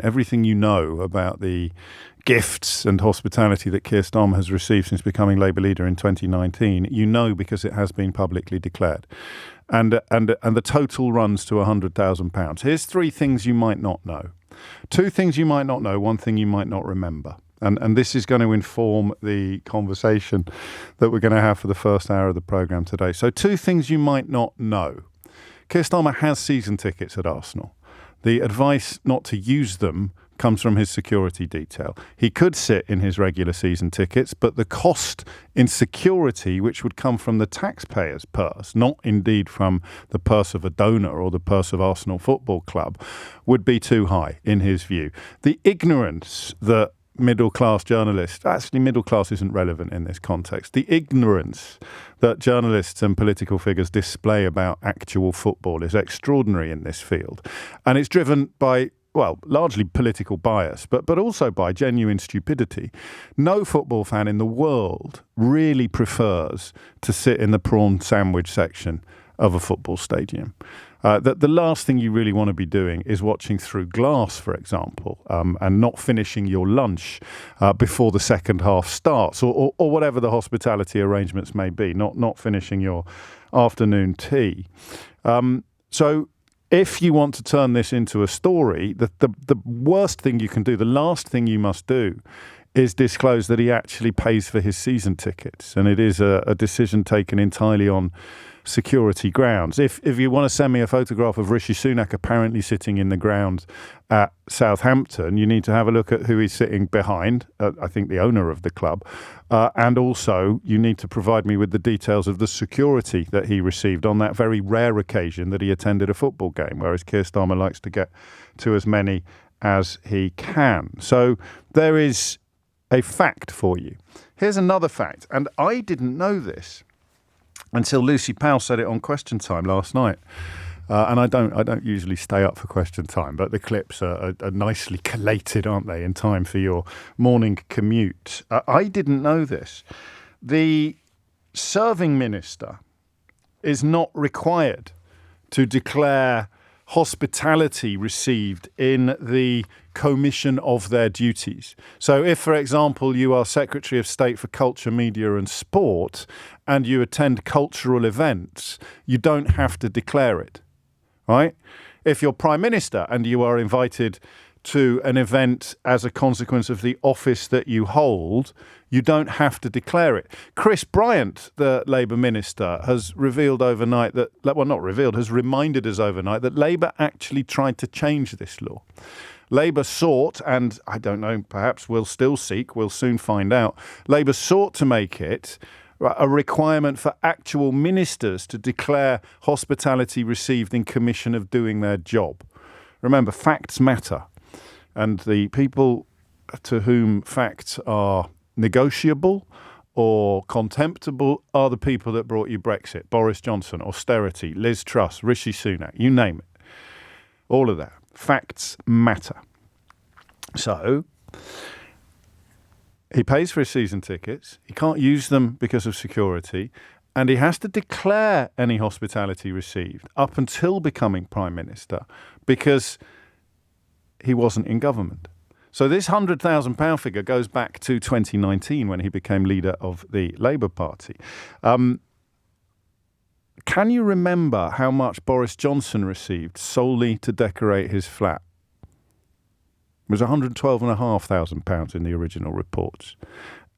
everything you know about the gifts and hospitality that Keir Starmer has received since becoming Labour leader in 2019, you know because it has been publicly declared. And the total runs to £100,000. Here's three things you might not know. Two things you might not know, one thing you might not remember. And this is going to inform the conversation that we're going to have for the first hour of the programme today. So two things you might not know. Keir Starmer has season tickets at Arsenal. The advice not to use them comes from his security detail. He could sit in his regular season tickets, but the cost in security, which would come from the taxpayer's purse, not indeed from the purse of a donor or the purse of Arsenal Football Club, would be too high in his view. The ignorance that middle-class journalists, actually middle-class isn't relevant in this context, the ignorance that journalists and political figures display about actual football is extraordinary in this field. And it's driven by, well, largely political bias, but also by genuine stupidity. No football fan in the world really prefers to sit in the prawn sandwich section of a football stadium. The last thing you really want to be doing is watching through glass, for example, and not finishing your lunch before the second half starts, or whatever the hospitality arrangements may be, not finishing your afternoon tea. So if you want to turn this into a story, the worst thing you can do, the last thing you must do, is disclose that he actually pays for his season tickets. And it is a decision taken entirely on security grounds. If you want to send me a photograph of Rishi Sunak apparently sitting in the ground at Southampton, you need to have a look at who he's sitting behind, I think the owner of the club, and also you need to provide me with the details of the security that he received on that very rare occasion that he attended a football game, whereas Keir Starmer likes to get to as many as he can. So there is a fact for you. Here's another fact, and I didn't know this until Lucy Powell said it on Question Time last night. And I don't usually stay up for Question Time, but the clips are nicely collated, aren't they, in time for your morning commute. I didn't know this. The serving minister is not required to declare hospitality received in the commission of their duties. So if, for example, you are Secretary of State for Culture, Media and Sport and you attend cultural events, you don't have to declare it, right? If you're Prime Minister and you are invited to an event as a consequence of the office that you hold, you don't have to declare it. Chris Bryant, the Labour minister, has revealed overnight that, well, not revealed, has reminded us overnight that Labour actually tried to change this law. Labour sought, and I don't know, perhaps will still seek, we'll soon find out, Labour sought to make it a requirement for actual ministers to declare hospitality received in commission of doing their job. Remember, facts matter. And the people to whom facts are negotiable or contemptible are the people that brought you Brexit, Boris Johnson, austerity, Liz Truss, Rishi Sunak, you name it. All of that. Facts matter. So he pays for his season tickets. He can't use them because of security. And he has to declare any hospitality received up until becoming Prime Minister because he wasn't in government. So this £100,000 figure goes back to 2019 when he became leader of the Labour Party. Can you remember how much Boris Johnson received solely to decorate his flat? It was £112,500 in the original reports.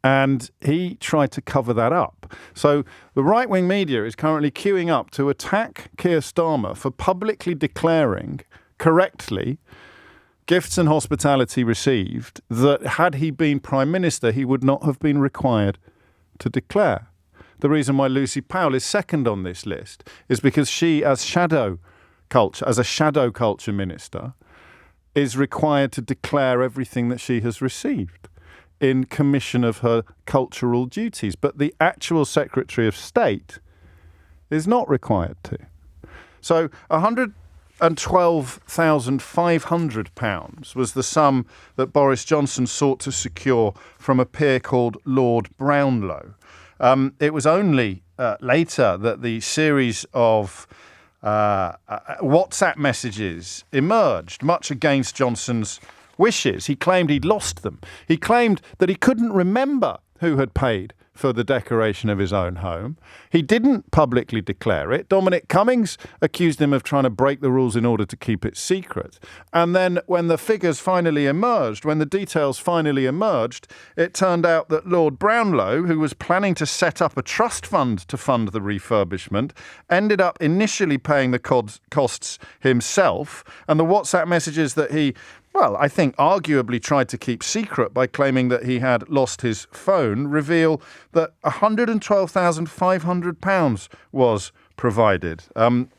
And he tried to cover that up. So the right-wing media is currently queuing up to attack Keir Starmer for publicly declaring correctly gifts and hospitality received that had he been Prime Minister, he would not have been required to declare. The reason why Lucy Powell is second on this list is because she, as a shadow culture minister, is required to declare everything that she has received in commission of her cultural duties. But the actual Secretary of State is not required to. So £112,500 was the sum that Boris Johnson sought to secure from a peer called Lord Brownlow. It was only later that the series of WhatsApp messages emerged, much against Johnson's wishes. He claimed he'd lost them. He claimed that he couldn't remember who had paid for the decoration of his own home. He didn't publicly declare it. Dominic Cummings accused him of trying to break the rules in order to keep it secret. And then when the figures finally emerged, when the details finally emerged, it turned out that Lord Brownlow, who was planning to set up a trust fund to fund the refurbishment, ended up initially paying the costs himself. And the WhatsApp messages that he I think arguably tried to keep secret by claiming that he had lost his phone, reveal that £112,500 was provided,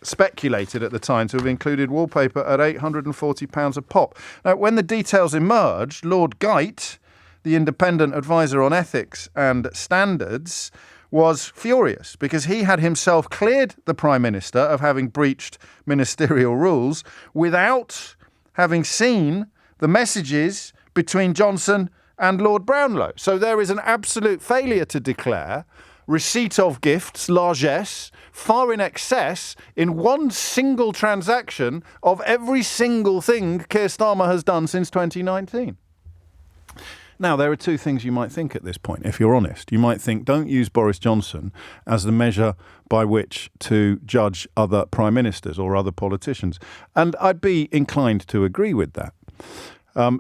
speculated at the time to have included wallpaper at £840 a pop. Now, when the details emerged, Lord Geit, the independent advisor on ethics and standards, was furious because he had himself cleared the Prime Minister of having breached ministerial rules without having seen the messages between Johnson and Lord Brownlow. So there is an absolute failure to declare receipt of gifts, largesse, far in excess in one single transaction of every single thing Keir Starmer has done since 2019. Now, there are two things you might think at this point, if you're honest. You might think, don't use Boris Johnson as the measure by which to judge other prime ministers or other politicians. And I'd be inclined to agree with that.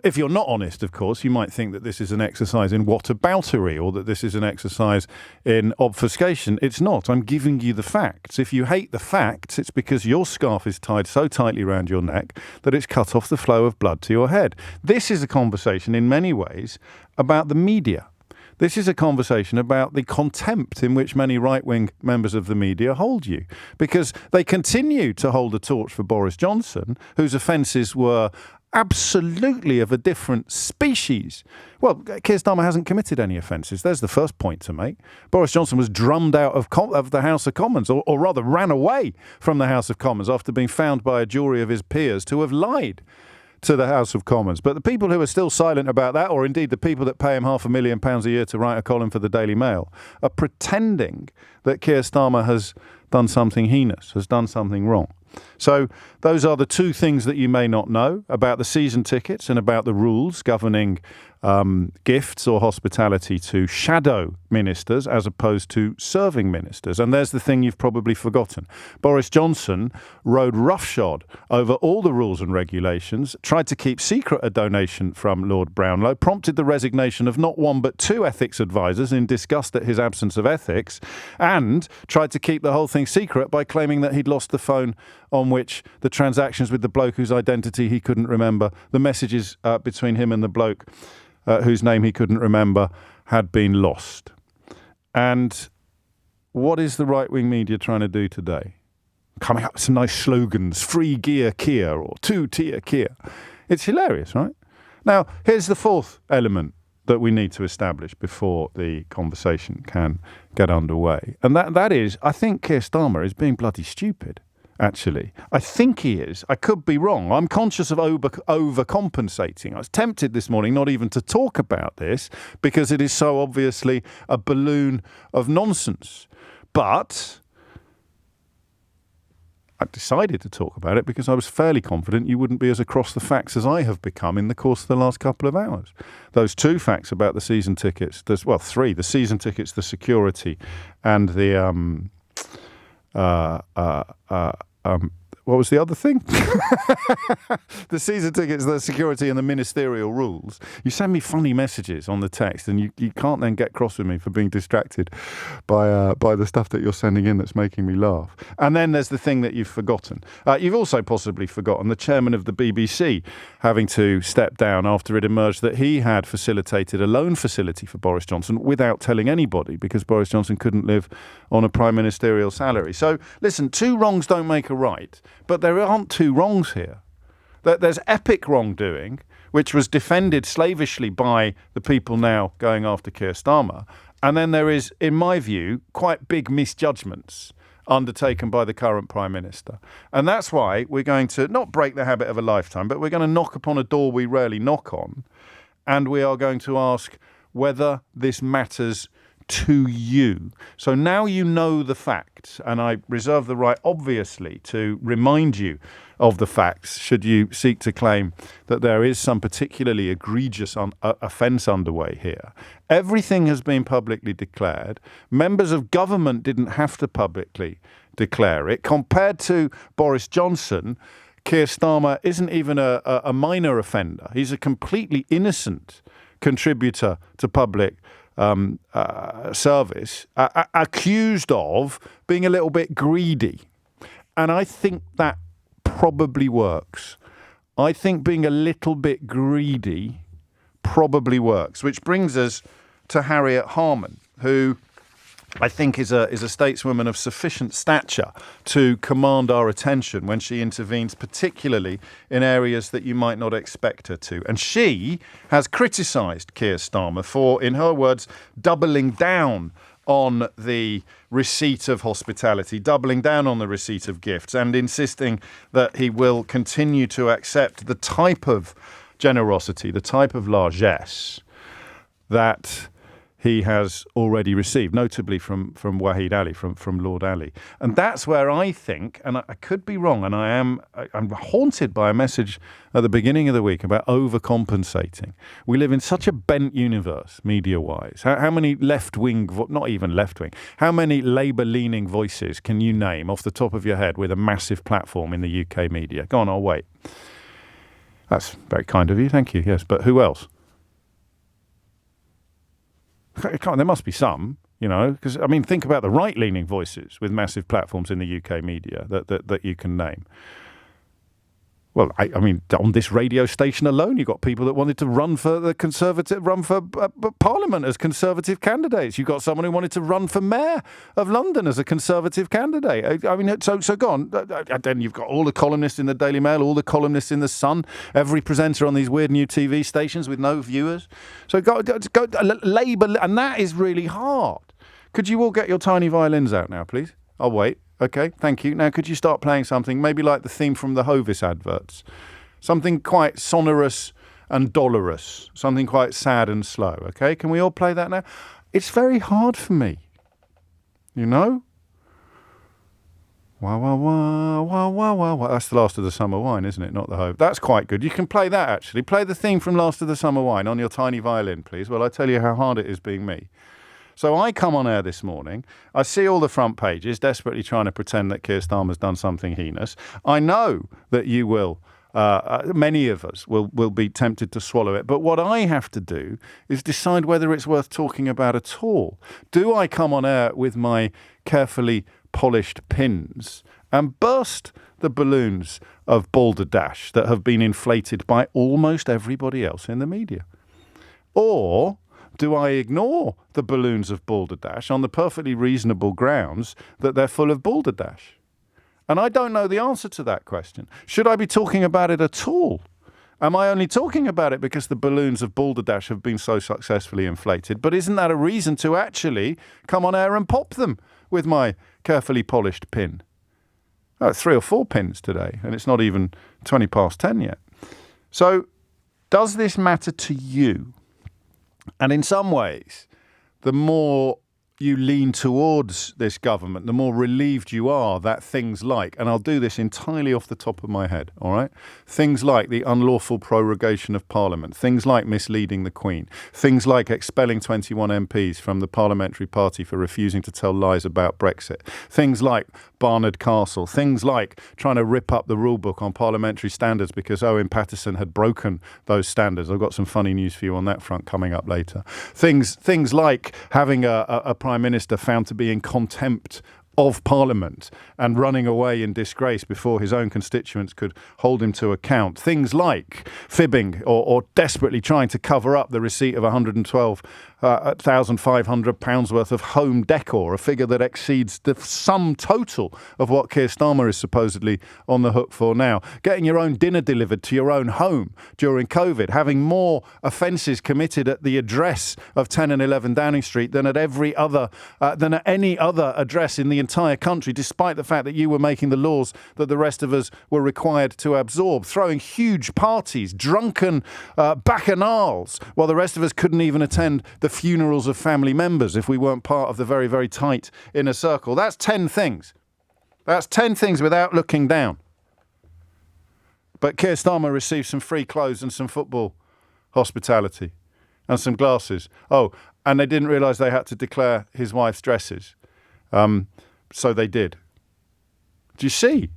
If you're not honest, of course, you might think that this is an exercise in whataboutery or that this is an exercise in obfuscation. It's not. I'm giving you the facts. If you hate the facts, it's because your scarf is tied so tightly around your neck that it's cut off the flow of blood to your head. This is a conversation in many ways about the media. This is a conversation about the contempt in which many right-wing members of the media hold you, because they continue to hold a torch for Boris Johnson, whose offences were absolutely of a different species. Well, Keir Starmer hasn't committed any offences. There's the first point to make. Boris Johnson was drummed out of the House of Commons, or rather ran away from the House of Commons after being found by a jury of his peers to have lied to the House of Commons. But the people who are still silent about that, or indeed the people that pay him £500,000 a year to write a column for the Daily Mail, are pretending that Keir Starmer has done something heinous, has done something wrong. So those are the two things that you may not know about the season tickets and about the rules governing gifts or hospitality to shadow ministers as opposed to serving ministers. And there's the thing you've probably forgotten. Boris Johnson rode roughshod over all the rules and regulations, tried to keep secret a donation from Lord Brownlow, prompted the resignation of not one but two ethics advisors in disgust at his absence of ethics, and tried to keep the whole thing secret by claiming that he'd lost the phone on which the transactions with the bloke whose identity he couldn't remember, the messages between him and the bloke whose name he couldn't remember, had been lost. And what is the right-wing media trying to do today? Coming up with some nice slogans, free gear Keir or two-tier Keir. It's hilarious, right? Now, here's the fourth element that we need to establish before the conversation can get underway. And that is, I think Keir Starmer is being bloody stupid. Actually, I think he is. I could be wrong. I'm conscious of overcompensating. I was tempted this morning not even to talk about this because it is so obviously a balloon of nonsense. But I decided to talk about it because I was fairly confident you wouldn't be as across the facts as I have become in the course of the last couple of hours. Those two facts about the season tickets, three, the season tickets, the security, and the what was the other thing? The season tickets, the security and the ministerial rules. You send me funny messages on the text and you can't then get cross with me for being distracted by the stuff that you're sending in that's making me laugh. And then there's the thing that you've forgotten. You've also possibly forgotten the chairman of the BBC having to step down after it emerged that he had facilitated a loan facility for Boris Johnson without telling anybody because Boris Johnson couldn't live on a prime ministerial salary. So listen, two wrongs don't make a right. But there aren't two wrongs here. There's epic wrongdoing, which was defended slavishly by the people now going after Keir Starmer. And then there is, in my view, quite big misjudgments undertaken by the current Prime Minister. And that's why we're going to not break the habit of a lifetime, but we're going to knock upon a door we rarely knock on. And we are going to ask whether this matters to you. So now you know the facts, and I reserve the right, obviously, to remind you of the facts should you seek to claim that there is some particularly egregious offence underway here. Everything has been publicly declared. Members of government didn't have to publicly declare it. Compared to Boris Johnson, Keir Starmer isn't even a minor offender. He's a completely innocent contributor to public service, accused of being a little bit greedy. And I think that probably works. I think being a little bit greedy probably works, which brings us to Harriet Harman, who I think is a stateswoman of sufficient stature to command our attention when she intervenes, particularly in areas that you might not expect her to. And she has criticised Keir Starmer for, in her words, doubling down on the receipt of hospitality, doubling down on the receipt of gifts, and insisting that he will continue to accept the type of generosity, the type of largesse that he has already received, notably from Wahid Ali, from Lord Ali. And that's where I think, and I could be wrong, and I'm haunted by a message at the beginning of the week about overcompensating. We live in such a bent universe, media-wise. How many left-wing, not even left-wing, how many Labour-leaning voices can you name off the top of your head with a massive platform in the UK media? Go on, I'll wait. That's very kind of you, thank you, yes. But who else? There must be some, because, think about the right-leaning voices with massive platforms in the UK media that you can name. Well, on this radio station alone, you've got people that wanted to run for Parliament as Conservative candidates. You've got someone who wanted to run for Mayor of London as a Conservative candidate. So go on. Then you've got all the columnists in the Daily Mail, all the columnists in the Sun, every presenter on these weird new TV stations with no viewers. So go Labour, and that is really hard. Could you all get your tiny violins out now, please? I'll wait. Okay, thank you. Now, could you start playing something, maybe like the theme from the Hovis adverts? Something quite sonorous and dolorous, something quite sad and slow, okay? Can we all play that now? It's very hard for me, Wah, wah, wah, wah, wah, wah, wah. That's the Last of the Summer Wine, isn't it? Not the Hovis. That's quite good. You can play that, actually. Play the theme from Last of the Summer Wine on your tiny violin, please. Well, I tell you how hard it is being me. So I come on air this morning, I see all the front pages desperately trying to pretend that Keir Starmer's done something heinous. I know that you will, many of us will be tempted to swallow it. But what I have to do is decide whether it's worth talking about at all. Do I come on air with my carefully polished pins and burst the balloons of balderdash that have been inflated by almost everybody else in the media? Or do I ignore the balloons of balderdash on the perfectly reasonable grounds that they're full of balderdash? And I don't know the answer to that question. Should I be talking about it at all? Am I only talking about it because the balloons of balderdash have been so successfully inflated? But isn't that a reason to actually come on air and pop them with my carefully polished pin? 3 or 4 pins today, and it's not even 20 past 10 yet. So does this matter to you? And in some ways, the more you lean towards this government, the more relieved you are that things like, and I'll do this entirely off the top of my head, all right? Things like the unlawful prorogation of Parliament, things like misleading the Queen, things like expelling 21 MPs from the parliamentary party for refusing to tell lies about Brexit, things like Barnard Castle, things like trying to rip up the rule book on parliamentary standards because Owen Paterson had broken those standards. I've got some funny news for you on that front coming up later. Things like having a Prime Minister found to be in contempt of Parliament and running away in disgrace before his own constituents could hold him to account. Things like fibbing or desperately trying to cover up the receipt of £112,500 worth of home decor, a figure that exceeds the sum total of what Keir Starmer is supposedly on the hook for now. Getting your own dinner delivered to your own home during COVID, having more offences committed at the address of 10 and 11 Downing Street than at any other address in the entire country, despite the fact that you were making the laws that the rest of us were required to absorb, throwing huge parties, drunken bacchanals, while the rest of us couldn't even attend the funerals of family members if we weren't part of the very, very tight inner circle. That's 10 things. That's 10 things without looking down. But Keir Starmer received some free clothes and some football hospitality and some glasses. Oh, and they didn't realise they had to declare his wife's dresses. So they did. Do you see?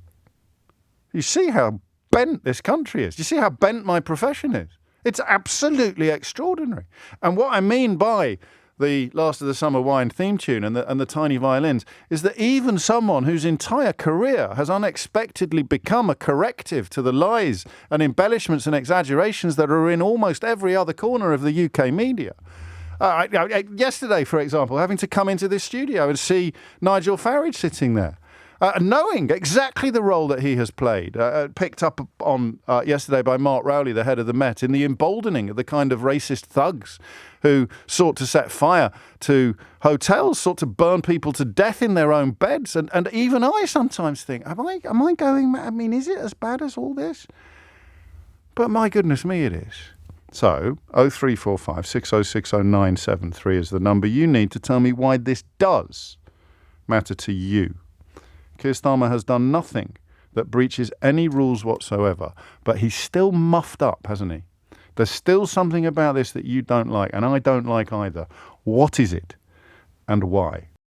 You see how bent this country is? Do you see how bent my profession is? It's absolutely extraordinary. And what I mean by the Last of the Summer Wine theme tune and the tiny violins is that even someone whose entire career has unexpectedly become a corrective to the lies and embellishments and exaggerations that are in almost every other corner of the UK media. Yesterday, for example, having to come into this studio and see Nigel Farage sitting there, knowing exactly the role that he has played, picked up on yesterday by Mark Rowley, the head of the Met, in the emboldening of the kind of racist thugs who sought to set fire to hotels, sought to burn people to death in their own beds. And even I sometimes think, am I going mad? I mean, is it as bad as all this? But my goodness me, it is. So, 0345 6060 973 is the number you need to tell me why this does matter to you. Keir Starmer has done nothing that breaches any rules whatsoever, but he's still muffed up, hasn't he? There's still something about this that you don't like, and I don't like either. What is it, and why?